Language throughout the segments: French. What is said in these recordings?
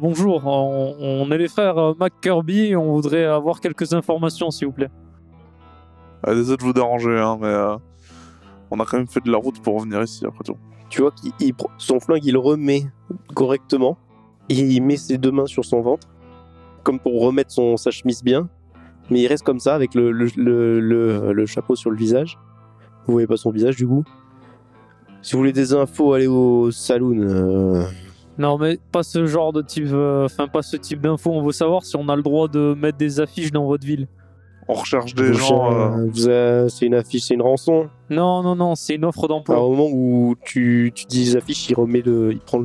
Bonjour, on est les frères McKirby et on voudrait avoir quelques informations, s'il vous plaît. Désolé de vous déranger, hein, mais on a quand même fait de la route pour revenir ici, après tout. Tu vois son flingue, il le remet correctement. Il met ses deux mains sur son ventre, comme pour remettre sa chemise bien. Mais il reste comme ça, avec le chapeau sur le visage. Vous voyez pas son visage, du coup. Si vous voulez des infos, allez au saloon. Non, mais pas ce genre de type... pas ce type d'infos. On veut savoir si on a le droit de mettre des affiches dans votre ville. On recherche des gens... C'est une affiche, c'est une rançon. Non, c'est une offre d'emploi. Alors, au moment où tu dis les affiches, il prend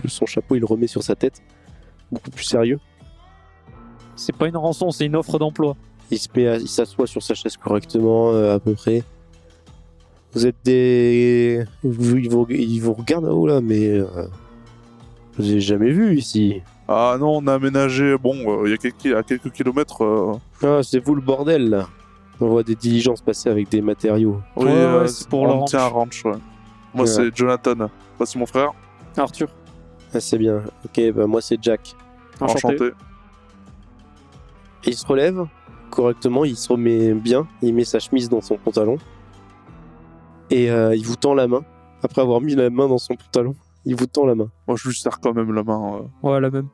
son chapeau, il le remet sur sa tête. Beaucoup plus sérieux. C'est pas une rançon, c'est une offre d'emploi. Il s'assoit sur sa chaise correctement, à peu près. Vous êtes des... Il vous regarde là-haut, là, mais... je vous ai jamais vu ici. Ah non, on a aménagé... Bon, il y a quelques kilomètres... Ah, c'est vous le bordel, là. On voit des diligences passer avec des matériaux. Oui, Ouais, c'est pour le on ranch. tient un ranch, ouais. Moi, Ouais. c'est Jonathan. Bah, c'est mon frère. Arthur, Ah, c'est bien. Ok, bah moi, c'est Jack. enchanté. Et il se relève correctement, il se remet bien, il met sa chemise dans son pantalon. Et il vous tend la main. Après avoir mis la main dans son pantalon, il vous tend la main. Moi, je lui serre quand même la main. Ouais, la même.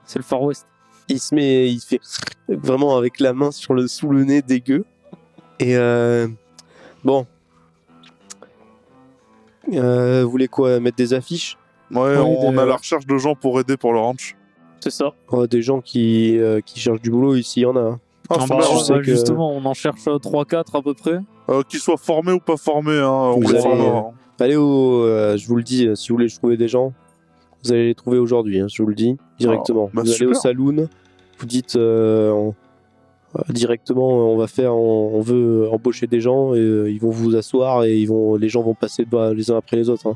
C'est le Far West. Il fait vraiment avec la main sous le nez dégueu. Et bon. Vous voulez quoi, mettre des affiches? Ouais, Oui, on a la recherche de gens pour aider pour le ranch. C'est ça. Des gens qui cherchent du boulot, ici, il y en a. Hein. Ah, Ah faut bah, bien, je sais que- justement, on en cherche 3-4 à peu près. qu'ils soient formés ou pas formés, hein, on Vous les allez- formera. Allez je vous le dis, si vous voulez trouver des gens, vous allez les trouver aujourd'hui, hein, je vous le dis, directement. bah, vous allez au super. saloon, vous dites directement, on veut embaucher des gens, et ils vont vous asseoir, et les gens vont passer les uns après les autres. Hein.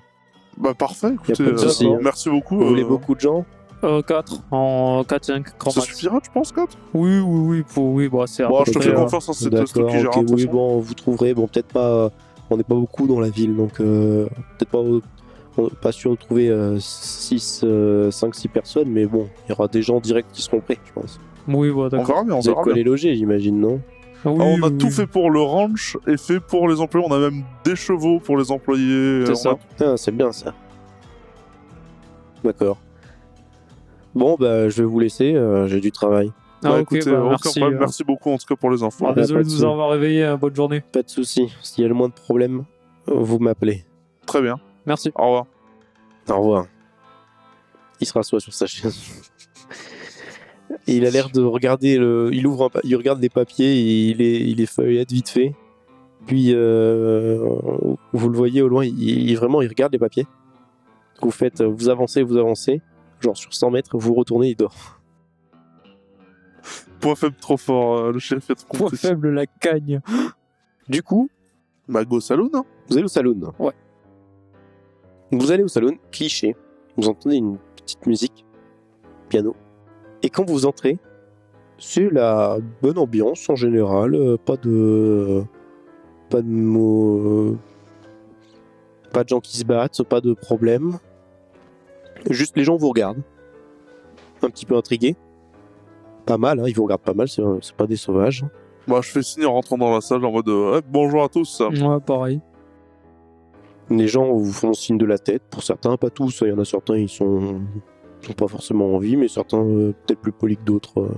Bah, parfait, Y a écoutez, pas de souci, hein. merci beaucoup. Vous voulez beaucoup de gens? 4, en 4-5, grand Ça max. suffira, tu penses, 4? Oui, bah, c'est à Bon, peu je te près, fais confiance à cette D'accord, qui gère. ok, oui, bon, vous trouverez, bon, peut-être pas, on n'est pas beaucoup dans la ville, donc peut-être pas, on n'est pas sûr de trouver 5-6 personnes, mais bon, il y aura des gens directs qui seront prêts, je pense. Oui, bah, On d'accord. verra bien, on Vous avez verra quoi bien. les loger, j'imagine, non? Ah, oui, On a oui, tout oui. fait pour le ranch et fait pour les employés. On a même des chevaux pour les employés. C'est ça. Ah, c'est bien ça. D'accord. Bon, bah, je vais vous laisser, j'ai du travail. Ah, Bah, ok, écoutez, bah, aucun merci. problème. Merci beaucoup en tout cas pour les infos. Ah, désolé pas de de vous souci. avoir réveillé, bonne journée. Pas de souci. S'il y a le moins de problèmes, vous m'appelez. Très bien. Merci. Au revoir. Au revoir. Il se rassoit sur sa chaise. Il a l'air de regarder il regarde les papiers et il les feuillette vite fait. Puis vous le voyez au loin, il regarde les papiers. Vous avancez, genre sur 100 mètres, vous retournez, il dort. Point faible trop fort, le shérif est trop Point compris. faible, la cagne. Du coup, Bah, go saloon, hein. vous allez au saloon. Ouais. Vous allez au saloon, cliché. Vous entendez une petite musique, piano. Et quand vous entrez, c'est la bonne ambiance en général. Pas de mots, pas de gens qui se battent, pas de problème. Juste les gens vous regardent, un petit peu intrigués. Pas mal, hein, ils vous regardent pas mal. C'est pas des sauvages. Bah, je fais signe en rentrant dans la salle en mode bonjour à tous. Ouais, pareil. Les gens vous font signe de la tête. Pour certains, pas tous. Il y en a certains, ils sont pas forcément en vie, mais certains peut-être plus polis que d'autres.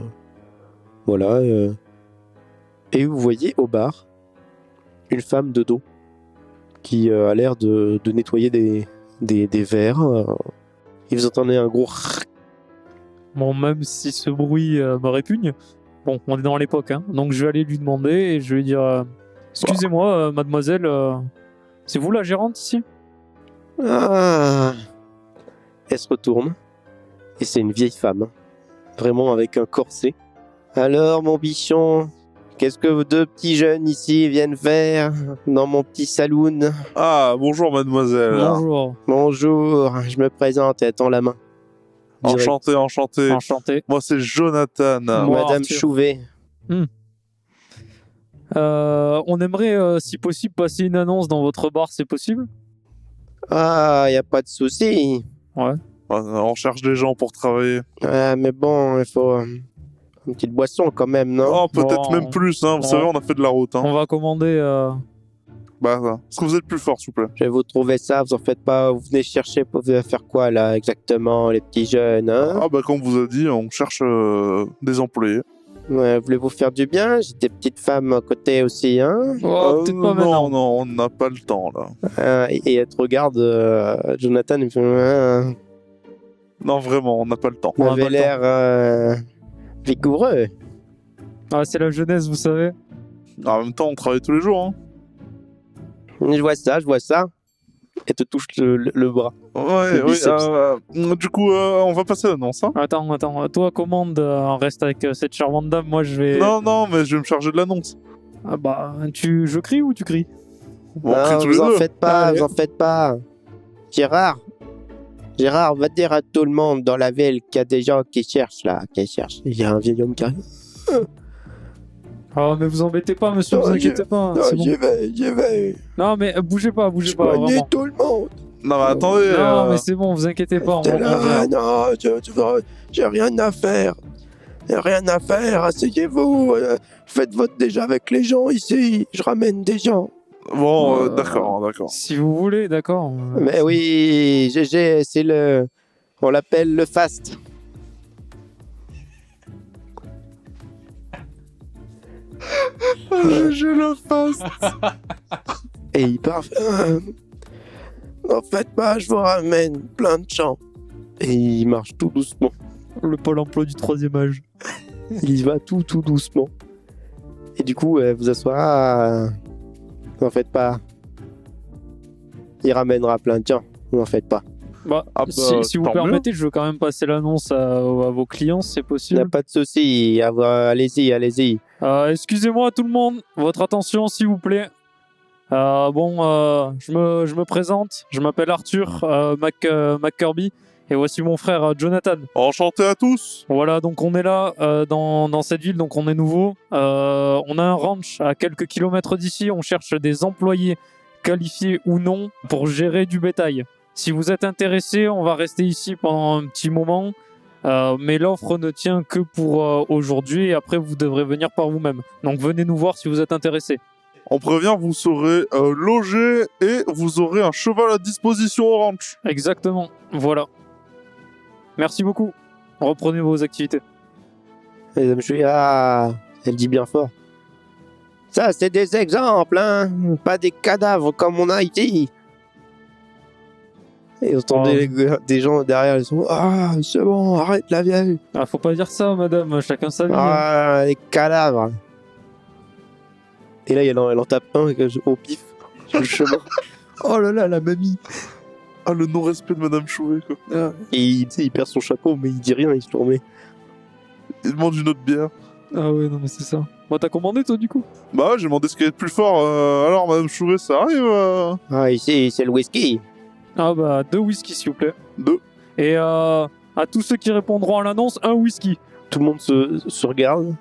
Voilà. Et vous voyez au bar une femme de dos qui a l'air de nettoyer des verres. Et vous entendez un gros... Bon, même si ce bruit me répugne, bon, on est dans l'époque, hein. Donc je vais aller lui demander et je vais dire excusez-moi, mademoiselle, c'est vous la gérante ici? Ah. Elle se retourne. Et c'est une vieille femme. Vraiment avec un corset. Alors, mon bichon, qu'est-ce que deux petits jeunes ici viennent faire dans mon petit saloon? Ah, bonjour mademoiselle. Bonjour, Bonjour, je me présente et attends la main. Direct. Enchanté, enchanté. enchanté. Moi, c'est Jonathan. Moi, Madame Arthur. Chouvet. On aimerait, si possible, passer une annonce dans votre bar, c'est possible? Ah, y a pas de souci. Ouais. On cherche des gens pour travailler. Mais bon, il faut une petite boisson quand même, non? Oh, peut-être Bon, même plus, hein. Vous bon. savez, on a fait de la route, hein. On va commander. Est-ce que vous êtes plus fort, s'il vous plaît? Je vais vous trouver ça, vous en faites pas. Vous venez chercher pour faire quoi là exactement, les petits jeunes, hein? Comme on vous a dit, on cherche des employés. Ouais, voulez-vous faire du bien? J'ai des petites femmes à côté aussi, hein? Oh, peut-être pas maintenant. Non, on n'a pas le temps, là. Et elle te regarde, Jonathan, il me fait. Non, vraiment, on n'a pas le temps. Vous On a pas avez le temps. l'air vigoureux. Ah, c'est la jeunesse, vous savez. En même temps, on travaille tous les jours, hein. Je vois ça. Elle te touche le bras. Ouais, Le oui. biceps. Du coup, on va passer l'annonce, hein. Attends. Toi, commande, reste avec cette charmante dame. Moi, je vais. Non, mais je vais me charger de l'annonce. Ah bah, je crie ou tu cries? On crie tous les vous en deux. faites pas, Allez. vous en faites pas. Gérard, va dire à tout le monde dans la ville qu'il y a des gens qui cherchent là, Il y a un vieil homme qui arrive. Ah, mais vous embêtez pas, monsieur, Non, vous inquiétez pas. C'est bon. j'y vais. Non, mais bougez pas, vraiment. tout le monde. Non, mais attendez. Non, mais c'est bon, vous inquiétez pas. T'es là, verra. non, j'ai rien à faire. Asseyez-vous. Faites votre déjà avec les gens ici. Je ramène des gens. Bon, d'accord. Si vous voulez, d'accord. Mais oui, GG, on l'appelle le fast. J'ai le face. Et il part. En fait, je vous ramène plein de gens. Et il marche tout doucement. Le pôle emploi du 3e âge. Il y va tout doucement. Et du coup, vous assoira. N'en faites pas. Il ramènera plein de gens. N'en faites pas. Bah, Ah bah, si vous tant mieux. permettez, je veux quand même passer l'annonce à vos clients, si c'est Il n'y possible. a pas de souci. Allez-y. Excusez-moi tout le monde, votre attention s'il vous plaît. Je me présente, je m'appelle Arthur McKirby et voici mon frère Jonathan. Enchanté à tous. Voilà, donc on est là dans cette ville, donc on est nouveau. On a un ranch à quelques kilomètres d'ici, on cherche des employés qualifiés ou non pour gérer du bétail. Si vous êtes intéressé, on va rester ici pendant un petit moment. Mais l'offre ne tient que pour aujourd'hui et après vous devrez venir par vous-même. Donc venez nous voir si vous êtes intéressé. On prévient, vous serez logé et vous aurez un cheval à disposition au ranch. Exactement, voilà. Merci beaucoup. Reprenez vos activités. Et je suis elle dit bien fort. Ça, c'est des exemples, hein. Pas des cadavres comme on a ici. Et vous entendez des gens derrière, ils sont c'est bon, arrête la vieille. Ah, faut pas dire ça, madame, chacun sa vie. Hein. Les cadavres. Et là, elle en tape un au pif sur le chemin. Oh là là, la mamie. Ah, le non-respect de Madame Chouvet, quoi. Et il perd son chapeau, mais il dit rien, il se le remet. Il demande une autre bière. Ah ouais, non mais c'est ça. Bon, t'as commandé toi du coup? Bah ouais, j'ai demandé ce qui est le plus fort. Alors, Madame Chouvet, ça arrive Ici, c'est le whisky. Ah bah, 2 whisky s'il vous plaît. 2. Et à tous ceux qui répondront à l'annonce, 1 whisky. Tout le monde se regarde.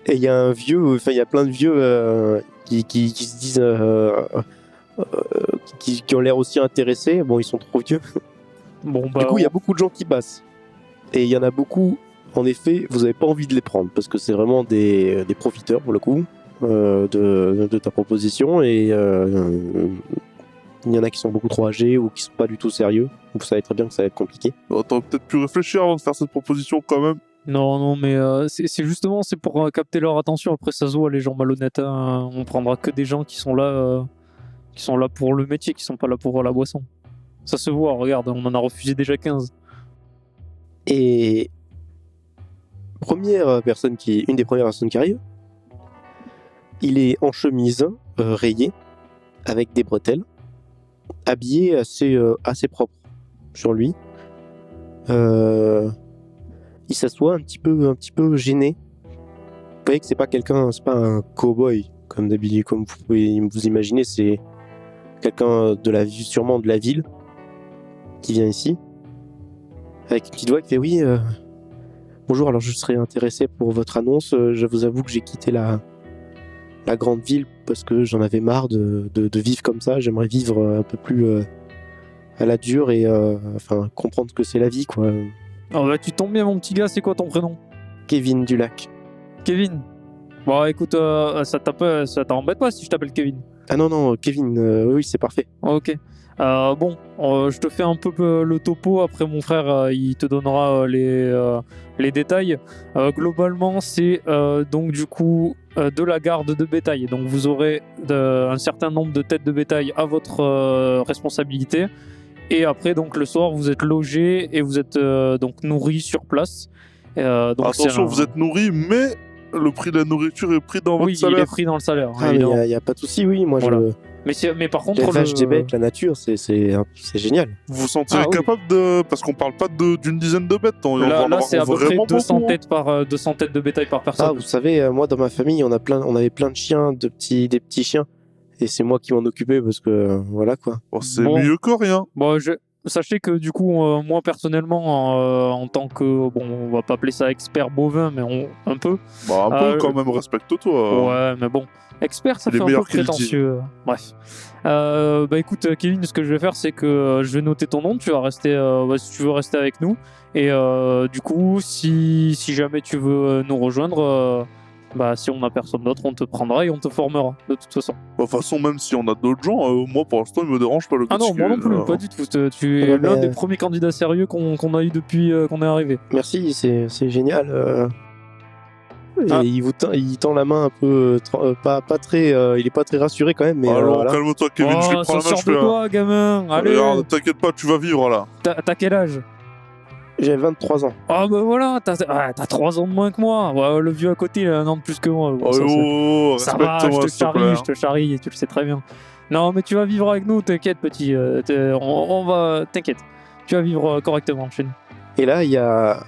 Et il y a il y a plein de vieux qui se disent, qui ont l'air aussi intéressés. Bon, ils sont trop vieux. Bon bah, Du coup, il y a beaucoup de gens qui passent. Et il y en a beaucoup, en effet, vous n'avez pas envie de les prendre parce que c'est vraiment des profiteurs pour le coup de ta proposition. Et il y en a qui sont beaucoup trop âgés ou qui sont pas du tout sérieux. Vous savez très bien que ça va être compliqué. T'aurais peut-être pu réfléchir avant de faire cette proposition quand même. Non, mais c'est justement c'est pour capter leur attention. Après, ça se voit, les gens malhonnêtes. Hein. On prendra que des gens qui sont là pour le métier, qui sont pas là pour la boisson. Ça se voit, regarde, on en a refusé déjà 15. Et une des premières personnes qui arrive, il est en chemise rayée, avec des bretelles, habillé assez propre sur lui. Il s'assoit un petit peu gêné. Vous voyez que c'est pas un cow-boy comme d'habitude, comme vous pouvez vous imaginer, c'est quelqu'un sûrement de la ville qui vient ici avec une petite voix qui fait oui. Bonjour, alors je serais intéressé pour votre annonce. Je vous avoue que j'ai quitté la grande ville parce que j'en avais marre de vivre comme ça. J'aimerais vivre un peu plus à la dure et comprendre que c'est la vie, quoi. Ah bah, tu tombes bien, mon petit gars, c'est quoi ton prénom? Kevin Dulac. Kevin. Bon, écoute, ça t'embête pas si je t'appelle Kevin? Ah non, Kevin, oui, c'est parfait. Ok. Je te fais un peu le topo. Après, mon frère, il te donnera les détails. Globalement, c'est donc du coup de la garde de bétail. Donc, vous aurez un certain nombre de têtes de bétail à votre responsabilité. Et après, donc le soir, vous êtes logé et vous êtes donc nourri sur place. Donc Attention, vous êtes nourri, mais le prix de la nourriture est pris dans votre Oui, il salaire. est pris dans le salaire. Ah, mais évidemment. il n'y a pas de souci, oui. Moi, Voilà. Mais par contre, l'élevage des bêtes, la nature, c'est génial. Vous vous sentirez oui. capable de... Parce qu'on parle pas d'une dizaine de bêtes. On va en Là, avoir c'est à peu près vraiment 200 beaucoup, hein. 200 têtes de bétail par Ah, personne. vous savez, moi, dans ma famille, on avait plein de chiens, des petits chiens. Et c'est moi qui m'en occupais parce que, voilà, quoi. Oh, c'est Bon. mieux que rien. Bon, sachez que du coup, moi personnellement, en tant que, on va pas appeler ça expert bovin, mais un peu. Bah, un peu quand même, respecte-toi. Ouais, mais bon, expert, ça Les fait un peu meilleurs qui le disent. prétentieux. Bref. Écoute, Kevin, ce que je vais faire, c'est que je vais noter ton nom. Tu vas rester, si tu veux rester avec nous. Et du coup, si jamais tu veux nous rejoindre, si on n'a personne d'autre, on te prendra et on te formera, de toute façon. De toute façon, même si on a d'autres gens, moi, pour l'instant, il me dérange pas le Ah non, moi non plus, pas du tout. Tu es Ouais, l'un mais- des premiers candidats sérieux qu'on a eu depuis qu'on est arrivé. Merci, c'est génial. Ah. Et il tend la main un peu, pas très, il est pas très rassuré quand même, mais Alors, voilà. calme-toi, Kevin, je lui Oh, prends ça la main, sort je de fais... toi, gamin. Allez, Regarde, t'inquiète pas, tu vas vivre, là. t'as quel âge? J'ai 23 ans. Ah bah voilà, t'as 3 ans de moins que moi. Ouais, le vieux à côté, il a un an de plus que moi. Bon, Oh, ça, oh, ça va, je respecte-moi, te s'il te plaît. je te charrie, tu le sais très bien. Non, mais tu vas vivre avec nous, t'inquiète, petit. On va... T'inquiète, tu vas vivre correctement chez nous. Et là, il y a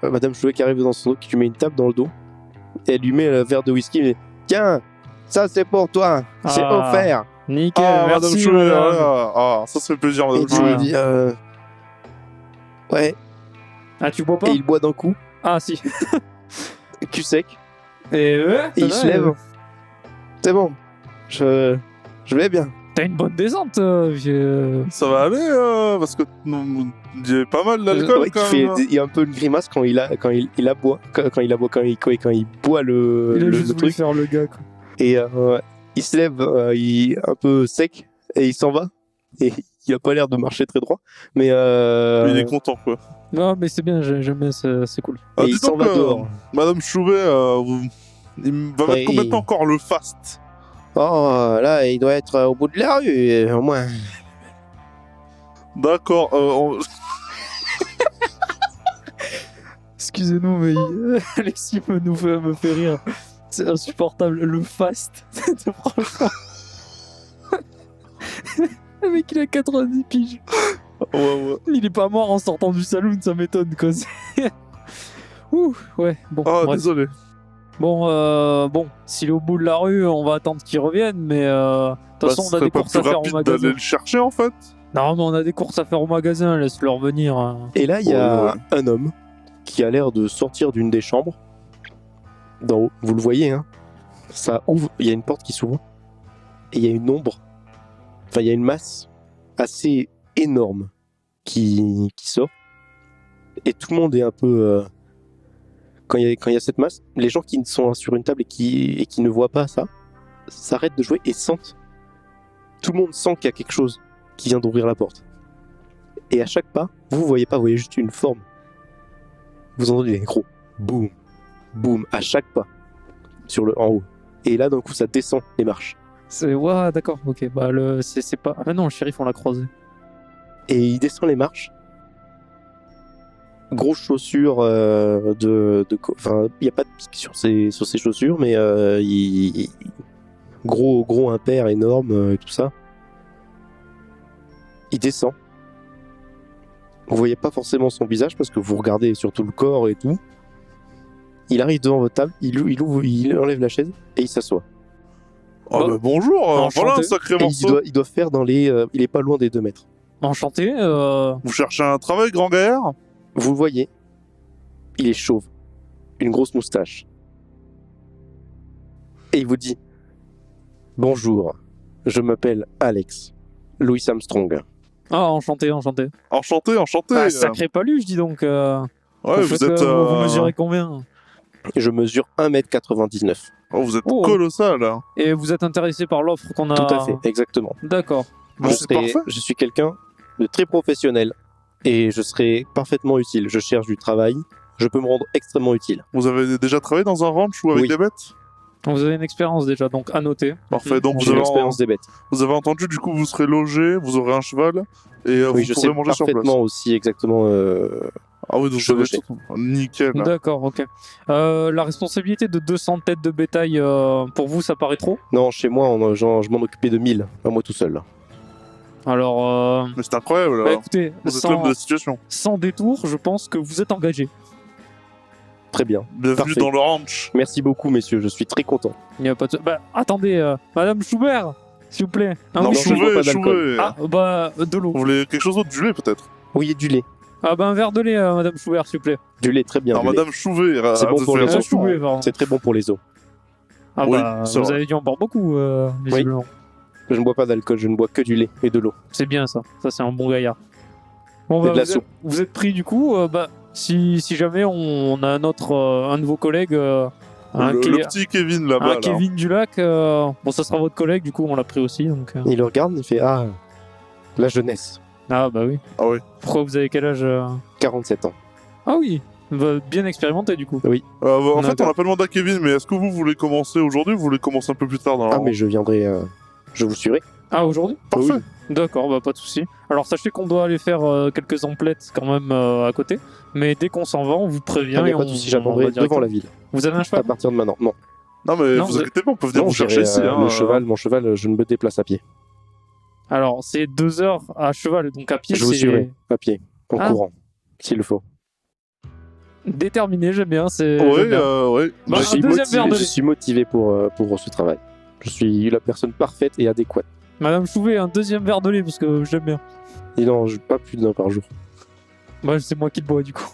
Madame Chouet qui arrive dans son dos, qui lui met une tape dans le dos. Et elle lui met le verre de whisky et dit tiens, ça c'est pour toi, c'est Ah. offert. Nickel, Ah, Madame merci, Chouet, madame. voilà. Ah, ça fait plaisir, Et Madame tu Chouet. lui dis ouais. Ah, tu bois pas? Et il boit d'un coup, Ah, si. cul sec. Et Et il se lève. C'est bon, je vais bien. T'as une bonne descente, vieux. Ça va aller, parce que il y avait pas mal d'alcool, Ouais, quand même. il y a un peu une grimace quand il boit le Il a juste voulu truc. faire le gars, quoi. Et il se lève, il est un peu sec et il s'en va. Et il a pas l'air de marcher très droit, mais Il est content, quoi. Non, mais c'est bien, j'aime bien, c'est cool. et dis il s'en donc, va dehors. Madame Chouvet, il va Ouais, mettre combien de temps encore le fast? Oh, là, il doit être au bout de la rue, au moins. D'accord, Excusez-nous, mais Alexis me fait rire. C'est insupportable. Le fast, franchement. Le mec, il a 90 piges. ouais. Il est pas mort en sortant du saloon, ça m'étonne, quoi. Ouh, ouais, bon. Ah, bref. désolé. Bon, s'il est au bout de la rue, on va attendre qu'il revienne, mais de toute façon, on a des courses à faire au d'aller magasin. le chercher, en fait. Non, mais on a des courses à faire au magasin, laisse-le revenir. Hein. Et là, il y a Ouais. un homme qui a l'air de sortir d'une des chambres. D'en haut, vous le voyez, hein. Ça ouvre, il y a une porte qui s'ouvre. Et il y a une ombre. Enfin, il y a une masse assez énorme qui sort. Et tout le monde est un peu... Quand il y a cette masse, les gens qui sont sur une table et qui ne voient pas ça, s'arrêtent de jouer et sentent. Tout le monde sent qu'il y a quelque chose qui vient d'ouvrir la porte. Et à chaque pas, vous voyez pas, vous voyez juste une forme. Vous entendez des gros boum, boum à chaque pas en haut. Et là, d'un coup, ça descend les marches. Ouais, d'accord, ok. Bah, c'est pas. Ah, non, le shérif, on l'a croisé. Et il descend les marches. Grosses chaussures enfin, il n'y a pas de pique sur ses chaussures, mais gros impair énorme et tout ça. Il descend. Vous voyez pas forcément son visage parce que vous regardez surtout le corps et tout. Il arrive devant votre table, il enlève la chaise et il s'assoit. Ah, Bah, bah, bonjour, enchanté. voilà un sacré Et morceau. il doit faire dans les... il est pas loin des 2 mètres. Enchanté. Vous cherchez un travail, grand gaillard? Vous le voyez, il est chauve, une grosse moustache. Et il vous dit « Bonjour, je m'appelle Alex, Louis Armstrong. Ah, enchanté. Enchanté. Ah, sacré paluche, dis donc. Ouais, vous êtes. Vous mesurez combien? Je mesure 1m99. Oh, vous êtes Oh. colossal. Hein. Et vous êtes intéressé par l'offre qu'on a... Tout à fait, exactement. D'accord. Bah, c'est parfait. Je suis quelqu'un de très professionnel et je serai parfaitement utile. Je cherche du travail, je peux me rendre extrêmement utile. Vous avez déjà travaillé dans un ranch ou avec Oui. des bêtes? Vous avez une expérience déjà, donc à noter. Parfait. Donc J'ai l'expérience des bêtes. vous avez entendu, du coup, vous serez logé, vous aurez un cheval et Oui, vous je sais pourrez manger sur place. parfaitement aussi exactement. Ah oui, donc vous chevauché. avez tout. Nickel. D'accord, ok. La responsabilité de 200 têtes de bétail, pour vous, ça paraît trop? Non, chez moi, je m'en occupais de 1000, pas moi tout seul. Alors, Mais c'est incroyable. bah, Là. écoutez, Vous êtes l'homme de la sans, situation. sans détour, je pense que vous êtes engagé. Très bien. Bienvenue Parfait. dans le ranch. Merci beaucoup, messieurs, je suis très content. Il n'y a pas de... Bah, attendez, Madame Schubert, s'il vous plaît. Non, oui, je ne bois pas d'alcool. Ah, bah, de l'eau. Vous voulez quelque chose d'autre, du lait peut-être? Oui, du lait. Ah, bah, un verre de lait, Madame Schubert, s'il vous plaît. Du lait, très bien. Alors, du lait. Madame Chouvet, C'est bon pour les c'est- os. Schubert, pardon. C'est très bon pour les os. Ah, Oui, bah, c'est vous vrai. avez dû en boire beaucoup, visiblement. Je ne bois pas d'alcool, je ne bois que du lait et de l'eau. C'est bien ça. Ça, c'est un bon gaillard. Bon, Et bah, de la vous, êtes, soupe. vous êtes pris du coup. Bah, si jamais on a un de vos collègues, un, le Ke- petit Kevin là-bas. un Là. Kevin Dulac, bon, ça sera votre collègue, du coup, on l'a pris aussi. Donc, Il le regarde, il fait ah, la jeunesse. Ah, bah oui. Ah oui. Pourquoi vous avez quel âge 47 ans. Ah oui, bah, bien expérimenté du coup. En fait, on D'accord. n'a pas demandé à Kevin, mais est-ce que vous voulez commencer aujourd'hui ou vous voulez commencer un peu plus tard dans la Ah, mais je viendrai, je vous suivrai. Ah, aujourd'hui? Parfait. D'accord, bah pas de souci. Alors sachez qu'on doit aller faire quelques emplettes quand même à côté, mais dès qu'on s'en va, on vous prévient. Il n'y et a pas on- de souci, on j'attendrai va devant directement. la ville. Vous avez un À cheval? partir de maintenant. Non, Non, mais Non, vous vous- inquiétez pas, on peut venir non, vous chercher j'irai, ici. Hein, mon cheval, je ne me déplace à pied. Alors c'est 2 heures à cheval, donc à pied Je vous c'est suivrai à pied, en Ah. courant, s'il le faut. déterminé, j'aime bien. C'est Ouais, j'aime bien. ouais. Bah, je, un suis deuxième verre de je lait. suis motivé pour ce travail. Je suis la personne parfaite et adéquate. Madame Chouvet, un deuxième verre de lait parce que j'aime bien. Et non, pas plus d'un par jour. Bah c'est moi qui le bois du coup.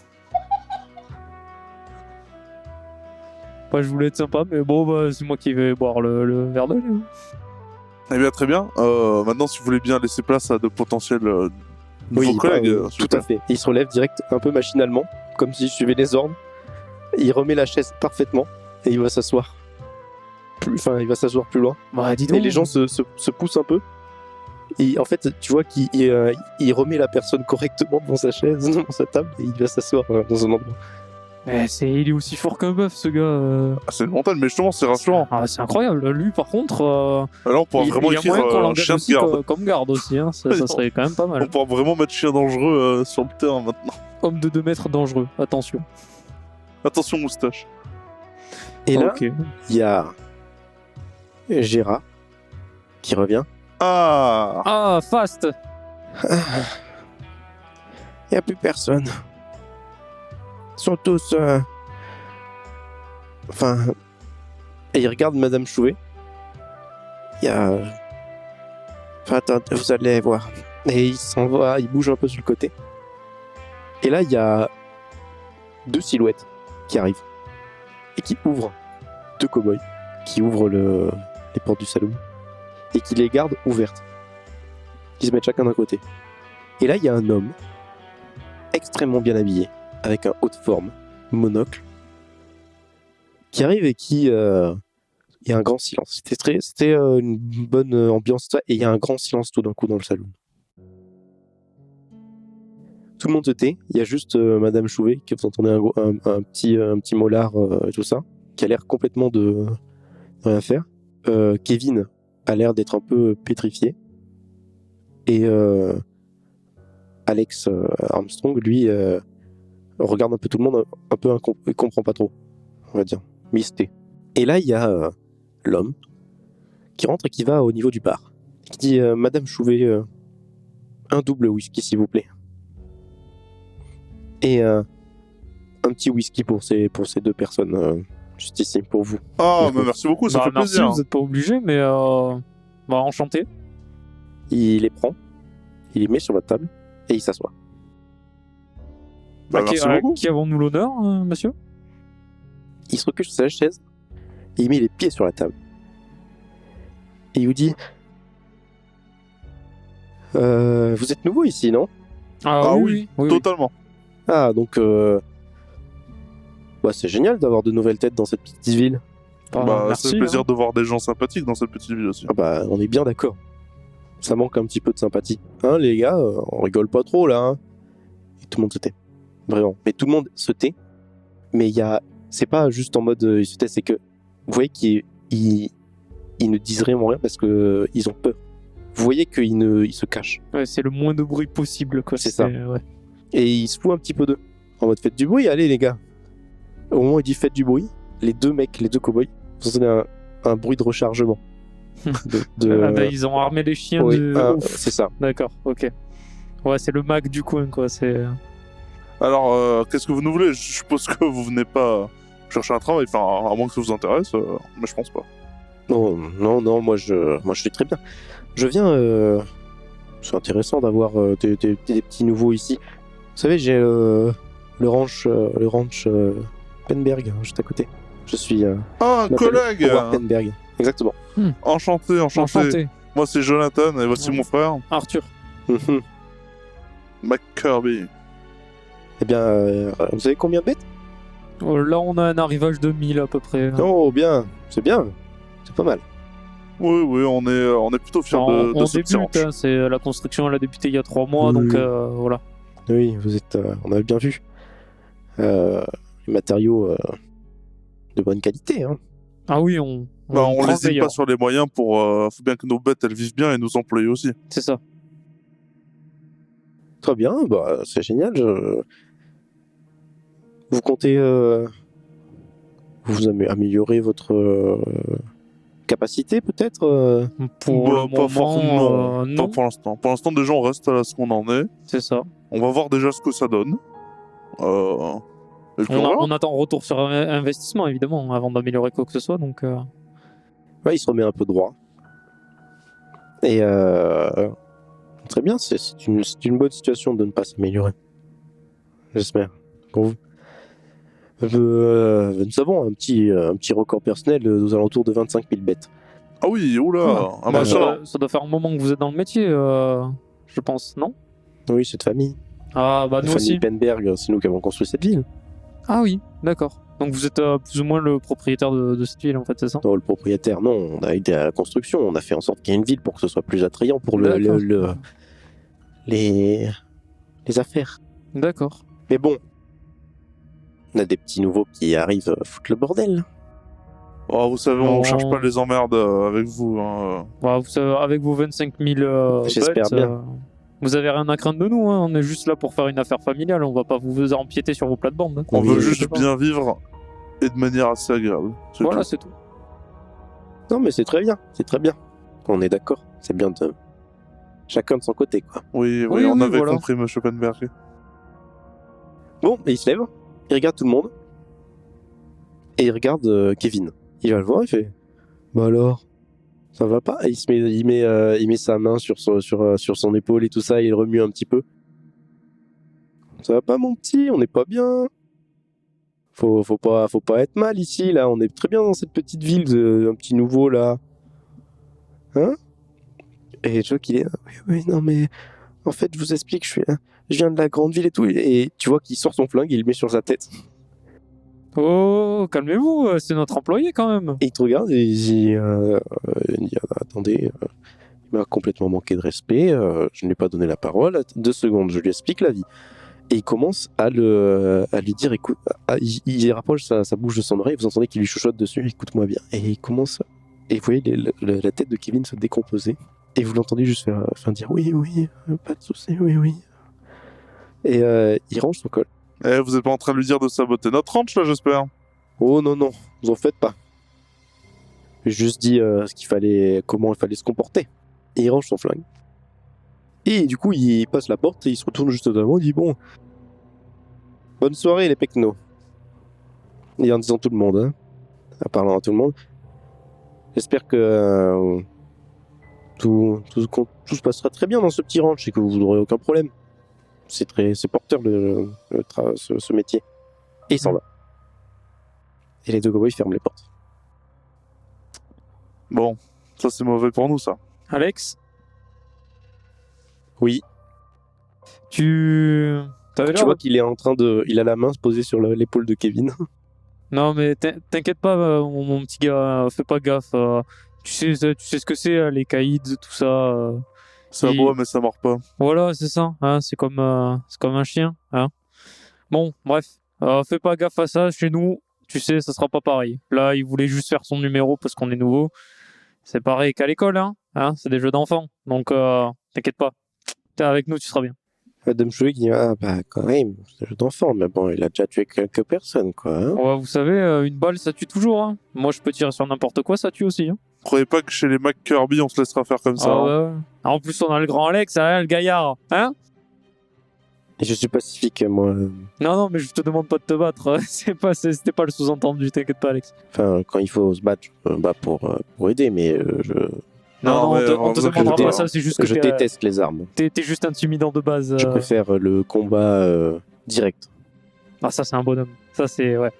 Bah, je voulais être sympa, mais bon, bah, c'est moi qui vais boire le verre de lait. hein. Eh bien, très bien. Maintenant, si vous voulez bien laisser place à de potentiels nouveaux collègues, s'il vous tout à plaît. fait. Il se relève direct, un peu machinalement, comme s'il suivait les ordres. Il remet la chaise parfaitement et il va s'asseoir. Il va s'asseoir plus loin. Bah dis Et donc. les gens se poussent un peu. Et en fait, tu vois qu'il remet la personne correctement dans sa chaise, dans sa table, et il va s'asseoir dans un endroit. Il est aussi fort qu'un bœuf ce gars. Ah, c'est une montagne, mais justement, c'est rassurant. Ah, c'est incroyable. Lui par contre, Là, on pourra il vraiment y a écrire moyen qu'on l'engage chien de aussi garde. comme garde aussi. Hein. Ça serait quand même pas On mal. pourra vraiment mettre chien dangereux sur le terrain maintenant. Homme de 2 mètres dangereux, attention. Attention, moustache. Et là, Ok. il y a Gérard qui revient. Ah Ah, fast. Il n'y a plus personne. Ils sont tous... Enfin... Et il regarde Madame Chouvet. Il y a... Enfin, attends, vous allez voir. Et il s'en va, il bouge un peu sur le côté. Et là, il y a 2 silhouettes qui arrivent. Et qui ouvrent. 2 cow-boys. Qui ouvrent les portes du saloon. Et qui les gardent ouvertes. Qui se mettent chacun d'un côté. Et là, il y a un homme extrêmement bien habillé, avec un haut de forme, monocle, qui arrive et qui... il y a un grand silence. C'était une bonne ambiance, ça, et il y a un grand silence tout d'un coup dans le salon. Tout le monde se tait, il y a juste Madame Chouvet, que vous entendez un petit molar et tout ça, qui a l'air complètement de rien faire. Kevin a l'air d'être un peu pétrifié. Et Alex Armstrong, lui, regarde un peu tout le monde, un peu il comprend pas trop, on va dire, mais il se tait. Et là, il y a l'homme qui rentre et qui va au niveau du bar, qui dit Madame Chouvet, un double whisky s'il vous plaît. Et un petit whisky pour ces 2 personnes, juste ici, pour vous. Ah, mais merci beaucoup, ça Bah, fait merci, plaisir. vous n'êtes pas obligé, mais bah, enchanté. Il les prend, il les met sur votre table et il s'assoit. Bah, merci beaucoup. Qui avons-nous l'honneur, monsieur? Il se recule sur sa chaise et il met les pieds sur la table. Et il vous dit Vous êtes nouveau ici, non? Ah oui, totalement. Ah, donc... Bah, c'est génial d'avoir de nouvelles têtes dans cette petite ville. Bah, merci, c'est le plaisir hein. de voir des gens sympathiques dans cette petite ville aussi. Ah bah, on est bien d'accord. Ça manque un petit peu de sympathie. Hein, les gars, on rigole pas trop, là. Hein. Et tout le monde se tait. Vraiment. Mais tout le monde se tait. Mais il y a... C'est pas juste en mode ils se taisent, c'est que... Vous voyez qu'ils ne disent vraiment rien parce que ils ont peur. Vous voyez ils se cachent. Ouais, c'est le moins de bruit possible, quoi. C'est ça. Ouais. Et ils se foutent un petit peu d'eux. En mode faites du bruit, allez les gars. Au moment où il dit faites du bruit, les deux cowboys, vous entendez un bruit de rechargement. Ah bah, ils ont armé les chiens oui, de... Ouf. c'est ça. D'accord, ok. Ouais, c'est le Mac du coin, quoi. C'est... Alors, qu'est-ce que vous nous voulez? Je suppose que vous venez pas chercher un travail, enfin, à moins que ça vous intéresse, mais je pense pas. Non, moi je suis très bien. Je viens... C'est intéressant d'avoir des petits nouveaux ici. Vous savez, j'ai le ranch Penberg, juste à côté. Je suis... Ah, un collègue! Howard Penberg, exactement. Enchanté. Moi, c'est Jonathan, et voici mon frère, Arthur. McKirby. Eh bien, vous savez combien de bêtes? Là, on a un arrivage de 1000 à peu près. Oh, bien. C'est bien. C'est pas mal. Oui, on est plutôt fiers de on ce petit ranch. débute, hein, c'est la construction, elle a débuté il y a 3 mois, Oui. donc voilà. Oui, vous êtes... on a bien vu. Les matériaux de bonne qualité, hein. Ah oui, on On prend lésine veilleur. pas sur les moyens pour... faut bien que nos bêtes, elles vivent bien, et nos employés aussi. C'est ça. Très bien, bah c'est génial. Vous comptez vous améliorer votre capacité peut-être Pour le pas forcément, moment, pas non, pour l'instant. Pour l'instant, déjà, on reste à ce qu'on en est. c'est ça. On va voir déjà ce que ça donne. Et puis on verra. On attend retour sur investissement, évidemment, avant d'améliorer quoi que ce soit, donc... Ouais, il se remet un peu droit. Et très bien, c'est une bonne situation de ne pas s'améliorer. J'espère. Pour vous. Nous avons un petit record personnel aux alentours de 25 000 bêtes. Ah oui, oula, un Bah, machin. ça doit faire un moment que vous êtes dans le métier, je pense, non? Oui, cette famille. Ah bah La nous famille aussi. Penberg, c'est nous qui avons construit cette ville. Ah oui, d'accord. Donc vous êtes plus ou moins le propriétaire de cette ville, en fait, c'est ça? Non, le propriétaire, non, on a aidé à la construction, on a fait en sorte qu'il y ait une ville pour que ce soit plus attrayant pour les affaires. D'accord. Mais bon, on a des petits nouveaux qui arrivent foutre le bordel. Oh, vous savez, Non. on cherche pas les emmerdes avec vous. Hein. Bah, vous savez, avec vos 25 000 J'espère bêtes, bien. vous avez rien à craindre de nous, hein. On est juste là pour faire une affaire familiale, on va pas vous empiéter sur vos plates-bandes. Hein. On Oui, veut oui, juste je sais pas. bien vivre et de manière assez agréable. C'est Voilà, tout. c'est tout. Non, mais c'est très bien. On est d'accord, c'est bien de... Chacun de son côté, quoi. Oui, Oui, on oui, avait voilà. compris, monsieur Penberg. Bon, et il se lève, il regarde tout le monde, et il regarde Kevin. Il va le voir, il fait « Bah alors, ça va pas ?» Et il met sa main sur son épaule et tout ça, et il remue un petit peu. « Ça va pas, mon petit, on n'est pas bien. Faut pas être mal ici, là, on est très bien dans cette petite ville, un petit nouveau, là. Hein ?» Et je vois qu'il est « Oui, non, mais en fait, je vous explique, je viens de la grande ville et tout. » Et tu vois qu'il sort son flingue et il le met sur sa tête. Oh, calmez-vous, c'est notre employé quand même. Et il te regarde et il dit attendez, il m'a complètement manqué de respect, je ne lui ai pas donné la parole, 2 secondes, je lui explique la vie. Et il commence à lui dire, écoute, il rapproche sa bouche de son oreille, vous entendez qu'il lui chuchote dessus, écoute-moi bien. Et il commence, et vous voyez la tête de Kevin se décomposer, et vous l'entendez juste faire dire oui, pas de soucis, oui. Et il range son col. Eh, vous êtes pas en train de lui dire de saboter notre ranch, là, j'espère? Oh non, vous en faites pas. J'ai juste dit comment il fallait se comporter. Et il range son flingue. Et du coup, il passe la porte et il se retourne juste devant et il dit bon, bonne soirée les pecnos. Et en disant tout le monde, hein, en parlant à tout le monde, j'espère que tout se passera très bien dans ce petit ranch et que vous n'aurez aucun problème. C'est porteur ce métier. Et il s'en va. Et les 2 cowboys ferment les portes. Bon, ça c'est mauvais pour nous, ça. Alex, Oui, T'avais tu l'air vois qu'il est en train de... Il a la main posée sur l'épaule de Kevin. Non, mais t'inquiète pas, mon petit gars, fais pas gaffe. Tu sais ce que c'est, les caïds, tout ça. Ça Il- boit, mais ça mord pas. Voilà, c'est ça. Hein, c'est comme un chien. Hein. Bon, bref. Fais pas gaffe à ça. Chez nous, tu sais, ça sera pas pareil. Là, il voulait juste faire son numéro parce qu'on est nouveau. C'est pareil qu'à l'école, hein. C'est des jeux d'enfants. Donc, t'inquiète pas. T'es avec nous, tu seras bien. Madame Chouet qui dit ah bah quand même, c'est un jeu d'enfant, mais bon, il a déjà tué quelques personnes quoi. Hein. Ouais, vous savez, une balle, ça tue toujours. Hein. Moi, je peux tirer sur n'importe quoi, ça tue aussi. Hein. Croyez pas que chez les Mac Kirby, on se laissera faire comme ça. Ah hein. ouais. En plus, on a le grand Alex, hein, le gaillard. Hein? Et je suis pacifique moi. Non, mais je te demande pas de te battre. C'était pas le sous-entendu, t'inquiète pas, Alex. Enfin, quand il faut se battre, je me bats pour aider, mais Non, mais on te vous demandera inquiétez pas pas, ça, c'est juste que je déteste les armes. t'es juste intimidant de base. Je préfère le combat direct. Ah, ça, c'est un bonhomme. Ça, c'est. Ouais.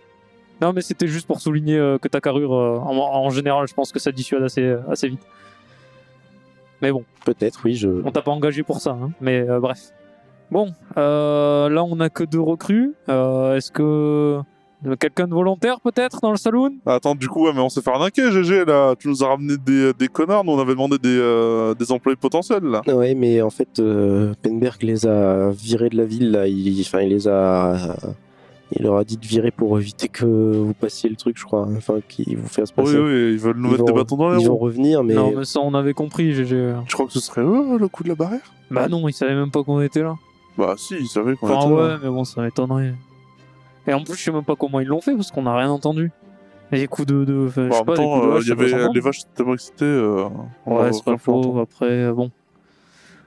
Non, mais c'était juste pour souligner que ta carrure, en général, je pense que ça dissuade assez vite. Mais bon, Peut-être, oui, on t'a pas engagé pour ça, hein. Mais bref. Bon, là, on a que 2 recrues. Est-ce que. Quelqu'un de volontaire, peut-être, dans le saloon? Attends, du coup, ouais, mais on s'est fait arnaquer, GG, là. Tu nous as ramené des connards, nous on avait demandé des employés potentiels, là. Ouais, mais en fait, Penberg les a virés de la ville, là. Il leur a dit de virer pour éviter que vous passiez le truc, je crois. Enfin, qu'ils vous fassent Oui, passer. oui, ils veulent nous mettre des bâtons dans les Ils vont roues. revenir, mais... Non, mais ça, on avait compris, GG. Tu crois que ce serait eux, le coup de la barrière? Bah non, ils savaient même pas qu'on était là. Bah si, ils savaient qu'on Enfin, était ouais, là. mais bon, ça m'étonnerait. Et en plus, je sais même pas comment ils l'ont fait parce qu'on n'a rien entendu. Les coups de enfin, je Bah, sais en pas, même les coups de temps, hache, il y ça peut avait s'entendre. les vaches tellement excitées. On Ouais, va c'est pas faire plus longtemps. faux. Après, bon.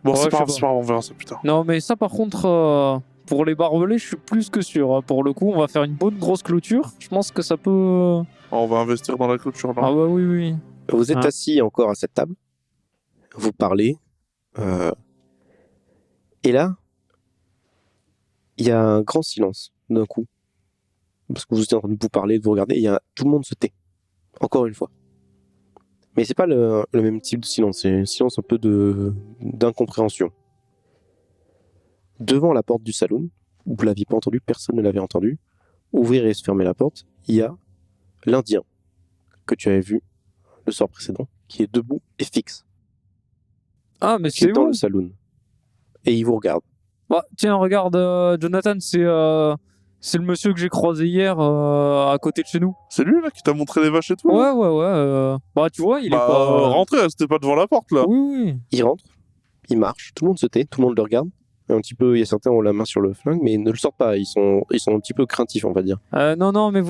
Bon, Ouais, c'est je pas grave, sais c'est pas grave, on verra ça plus tard. Non, mais ça, par contre, pour les barbelés, je suis plus que sûr. Hein. Pour le coup, on va faire une bonne grosse clôture. Je pense que ça peut. On va investir dans la clôture, là. Ah, bah oui, oui. Vous êtes Ah. assis encore à cette table. Vous parlez. Et là, il y a un grand silence d'un coup. Parce que vous êtes en train de vous parler, de vous regarder, et tout le monde se tait. Encore une fois. Mais c'est pas le même type de silence, c'est un silence un peu d'incompréhension. Devant la porte du salon, où vous l'aviez pas entendu, personne ne l'avait entendu, ouvrir et se fermer la porte, il y a l'Indien que tu avais vu le soir précédent, qui est debout et fixe, Ah, mais qui est c'est dans où? le saloon. Et il vous regarde. Bah, tiens, regarde, Jonathan, c'est le monsieur que j'ai croisé hier à côté de chez nous. C'est lui, là, qui t'a montré les vaches et tout là Ouais. Bah, tu vois, il Bah, est pas. rentrez, c'était pas devant la porte, là. Oui, oui. Il rentre, il marche, tout le monde se tait, tout le monde le regarde. Un petit peu, il y a certains qui ont la main sur le flingue, mais ils ne le sortent pas, ils sont un petit peu craintifs, on va dire. Non, mais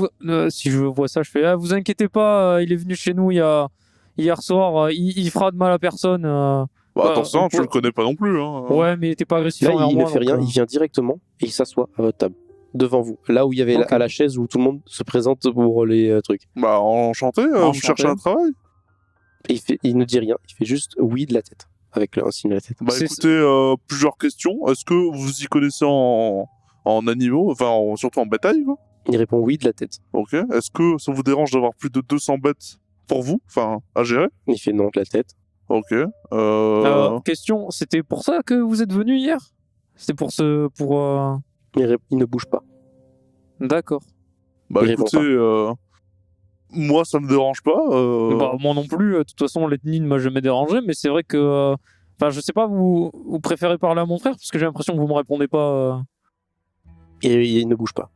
si je vois ça, je fais ah, vous inquiétez pas, il est venu chez nous hier soir, il fera de mal à personne. Bah, Ouais, attention, on tu peut- le connais pas non plus, hein. Ouais, mais il était pas agressif Là, envers il moi. ne fait donc, rien, il vient directement et il s'assoit à votre table, devant vous. Là où il y avait Ok. à la chaise où tout le monde se présente pour les trucs. Bah, enchanté, vous Enchanté. cherchez un travail? Et il ne dit rien, il fait juste oui de la tête, avec un signe de la tête. Bah, C'est- écoutez, plusieurs questions. Est-ce que vous y connaissez en animaux, enfin, surtout en bétail, quoi? Il répond oui de la tête. Ok. Est-ce que ça vous dérange d'avoir plus de 200 bêtes pour vous, enfin, à gérer? Il fait non de la tête. Ok. Question, c'était pour ça que vous êtes venu hier? C'était pour Il ne bouge pas. D'accord. Bah, il répond écoutez, moi, ça me dérange pas. Bah, moi non plus. De toute façon, l'ethnie ne m'a jamais dérangé, mais c'est vrai que. Enfin, je sais pas, vous préférez parler à mon frère parce que j'ai l'impression que vous me répondez pas. Et il ne bouge pas.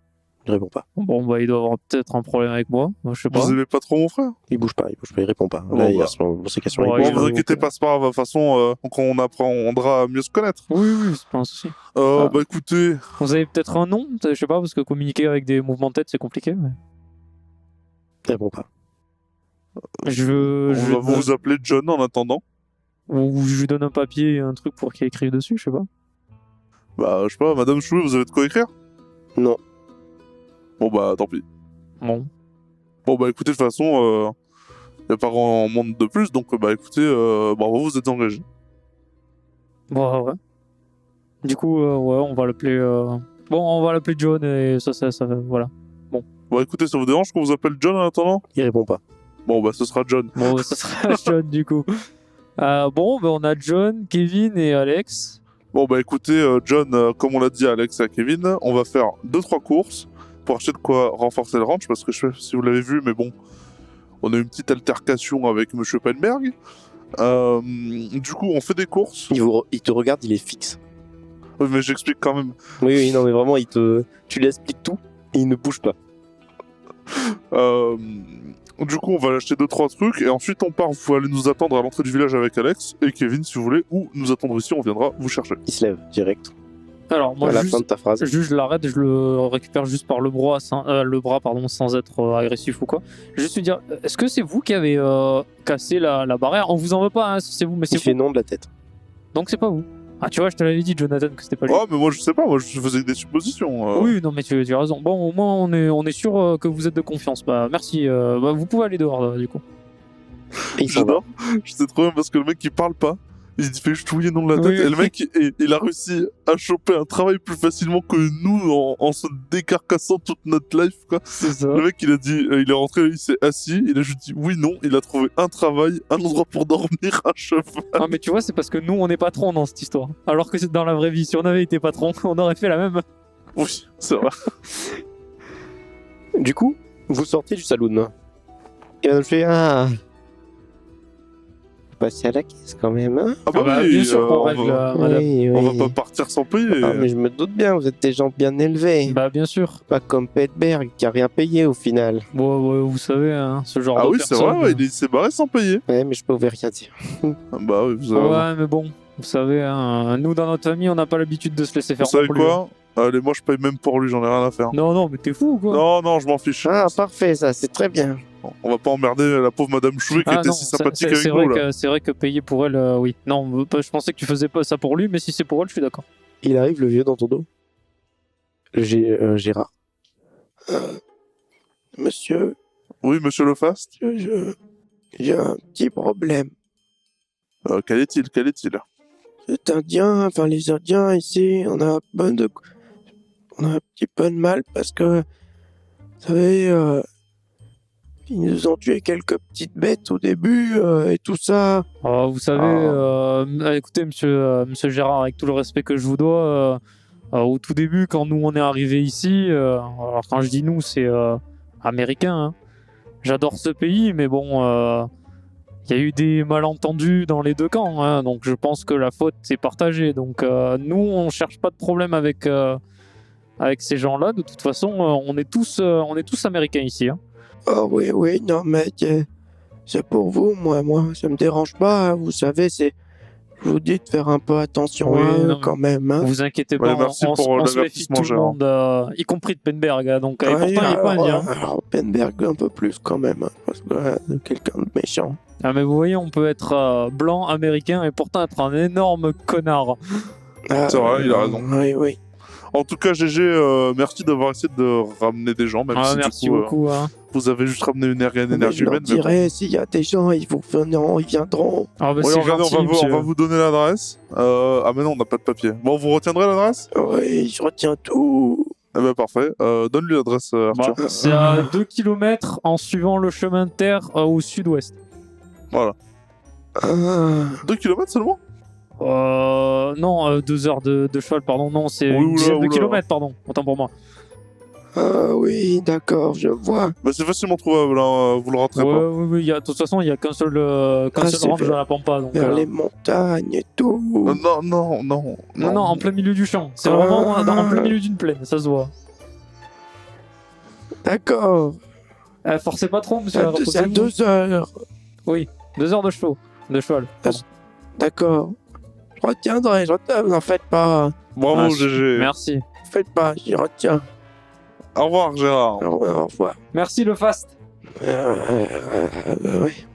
Il répond pas. Bon, bah, il doit avoir peut-être un problème avec moi. Je sais pas. Vous aimez pas trop mon frère? Il bouge pas, il répond pas. Bon, Là, il bah. a ses questions. Ouais, il Bon, bouge il vous pas. inquiétez pas, c'est pas grave. De toute façon, on apprendra à mieux se connaître. Oui, c'est pas un souci. Ah. Bah, écoutez, Vous avez peut-être un nom? Je sais pas, parce que communiquer avec des mouvements de tête, c'est compliqué. Mais... Il répond pas. Je on va vous appeler John en attendant. Ou je lui donne un papier et un truc pour qu'il écrive dessus, je sais pas. Bah, je sais pas, Madame Chouet, vous avez de quoi écrire? Non. Bon, bah, tant pis. Bon. Bon, bah, écoutez, de toute façon, y a pas grand monde de plus, donc, bah, écoutez, bravo, vous êtes engagés. Bon, ouais. Du coup, ouais, on va l'appeler. Bon, on va l'appeler John et ça, voilà. Bah, écoutez, ça vous dérange qu'on vous appelle John en attendant? Il répond pas. Bon, bah, ce sera John. Bon, ça sera John du coup. Bon, ben on a John, Kevin et Alex. Bon, bah écoutez, John, comme on l'a dit à Alex et à Kevin, on va faire 2-3 courses pour acheter de quoi renforcer le ranch, parce que je sais pas si vous l'avez vu, mais bon, on a eu une petite altercation avec Monsieur Penberg. Du coup, on fait des courses. Il te regarde, il est fixe. Oui, mais j'explique quand même. Oui, non, mais vraiment, tu lui expliques tout et il ne bouge pas. Du coup, on va acheter 2-3 trucs et ensuite on part. Vous pouvez aller nous attendre à l'entrée du village avec Alex et Kevin si vous voulez, ou nous attendre ici, on viendra vous chercher. Il se lève direct. Alors, moi, à la juste, fin de ta phrase. juste, je l'arrête, je le récupère juste par le bras, sans être agressif ou quoi. Juste lui dire, est-ce que c'est vous qui avez cassé la barrière? On vous en veut pas, hein, si c'est vous, mais c'est Il fait vous. non de la tête. Donc c'est pas vous. Ah, tu vois, je te l'avais dit, Jonathan, que c'était pas lui. Oh, mais moi je sais pas, moi je faisais des suppositions. Oui, non, mais tu as raison. Bon, au moins, on est sûr que vous êtes de confiance. Bah, merci. Bah, vous pouvez aller dehors, du coup. Et il s'en va. J'adore. Je sais trop bien parce que le mec il parle pas. Il se fait ch'touiller non de la tête. Oui. Et le mec, il a réussi à choper un travail plus facilement que nous en se décarcassant toute notre life, quoi. C'est ça. Le mec, il a dit, il est rentré, il s'est assis, il a juste dit oui, non, il a trouvé un travail, un endroit pour dormir, un cheval. Ah, mais tu vois, c'est parce que nous, on est patron dans cette histoire. Alors que c'est dans la vraie vie. Si on avait été patron, on aurait fait la même. Oui, c'est vrai. Du coup, vous sortez du saloon. Et on fait passer à la caisse quand même, hein. Ah bah, Ah bah, oui, bien sûr qu'on on règle, va, madame. Oui, on oui. va pas partir sans payer. Ah, mais je me doute bien, vous êtes des gens bien élevés. Bah, bien sûr. Pas comme Petberg qui a rien payé au final. Bon, ouais, vous savez, hein, ce genre Ah de oui, c'est personne. vrai, ouais, il s'est barré sans payer. Ouais, mais je pouvais rien dire. Ah bah oui, vous avez raison. Ouais, mais bon, vous savez, hein, nous, dans notre famille, on n'a pas l'habitude de se laisser faire Vous savez non plus. quoi? Allez, moi je paye même pour lui, j'en ai rien à faire. Non, non, mais t'es fou ou quoi? Non, non, je m'en fiche. Ah, parfait, ça, c'est très bien. On va pas emmerder la pauvre Madame Chouet qui Ah était non, si sympathique c'est avec nous, là. c'est vrai que payer pour elle, oui. Non, je pensais que tu faisais pas ça pour lui, mais si c'est pour elle, je suis d'accord. Il arrive, le vieux, dans ton dos. Gérard. Monsieur, Oui, monsieur le Fast. j'ai un petit problème. Quel est-il? Les Indiens, enfin les Indiens ici, on a un petit peu de mal parce que, vous savez, ils nous ont tué quelques petites bêtes au début et tout ça. Oh, vous savez, écoutez, monsieur Gérard, avec tout le respect que je vous dois, au tout début, quand nous on est arrivé ici, alors quand je dis nous, c'est américain. Hein. J'adore ce pays, mais bon, il y a eu des malentendus dans les deux camps, hein, donc je pense que la faute est partagée. Donc nous, on cherche pas de problème avec ces gens-là. De toute façon, on est tous américains ici. Hein. Oh oui, non mais c'est pour vous, moi ça me dérange pas, hein, vous savez, je vous dis de faire un peu attention Oui, à eux, non, mais- quand même. Hein. Vous inquiétez Ouais, pas, merci on pour se méfie de tout le l'avertissement, monde, y compris de Penberg. Hein, donc, et Ouais, pourtant, il est pas indien. alors, Penberg un peu plus quand même, hein, parce que quelqu'un de méchant. Ah, mais vous voyez, on peut être blanc, américain, et pourtant être un énorme connard. C'est vrai, il a raison. Oui. En tout cas, GG, merci d'avoir essayé de ramener des gens, même Ah, si merci du coup, beaucoup. Hein. vous avez juste ramené une Mais énergie je leur humaine. Mais bon. dirai, s'il y a des gens, ils viendront. Ah, bah, Oui, c'est regardez, gentil, on monsieur. va vous donner l'adresse. Ah, mais non, on n'a pas de papier. Bon, vous retiendrez l'adresse? Oui, je retiens tout. Eh ben, parfait. Donne-lui l'adresse, Arthur. Bah, c'est à 2 km en suivant le chemin de terre au sud-ouest. Voilà. Ah, 2 km seulement? Non, 2 heures de cheval, pardon. Non, c'est Oui, une oula, dizaine de oula. kilomètres, pardon. Autant pour moi. oui, d'accord, je vois. Bah, c'est facilement trouvable, hein, vous le raterez Ouais, pas. oui, de toute façon, il n'y a qu'un seul c'est range vers- dans la pampa. Donc, Vers les montagnes et tout. Non. non, en plein milieu du champ. C'est vraiment en plein milieu d'une plaine, ça se voit. D'accord. Forcez pas trop, monsieur. C'est à reposez-vous. 2 heures. Oui, 2 heures de cheval. Pardon. D'accord. Je retiendrai, n'en faites pas. Bravo, Ah, GG. Merci. Faites pas, j'y retiens. Au revoir, Gérard. Au revoir. Merci le fast. Oui.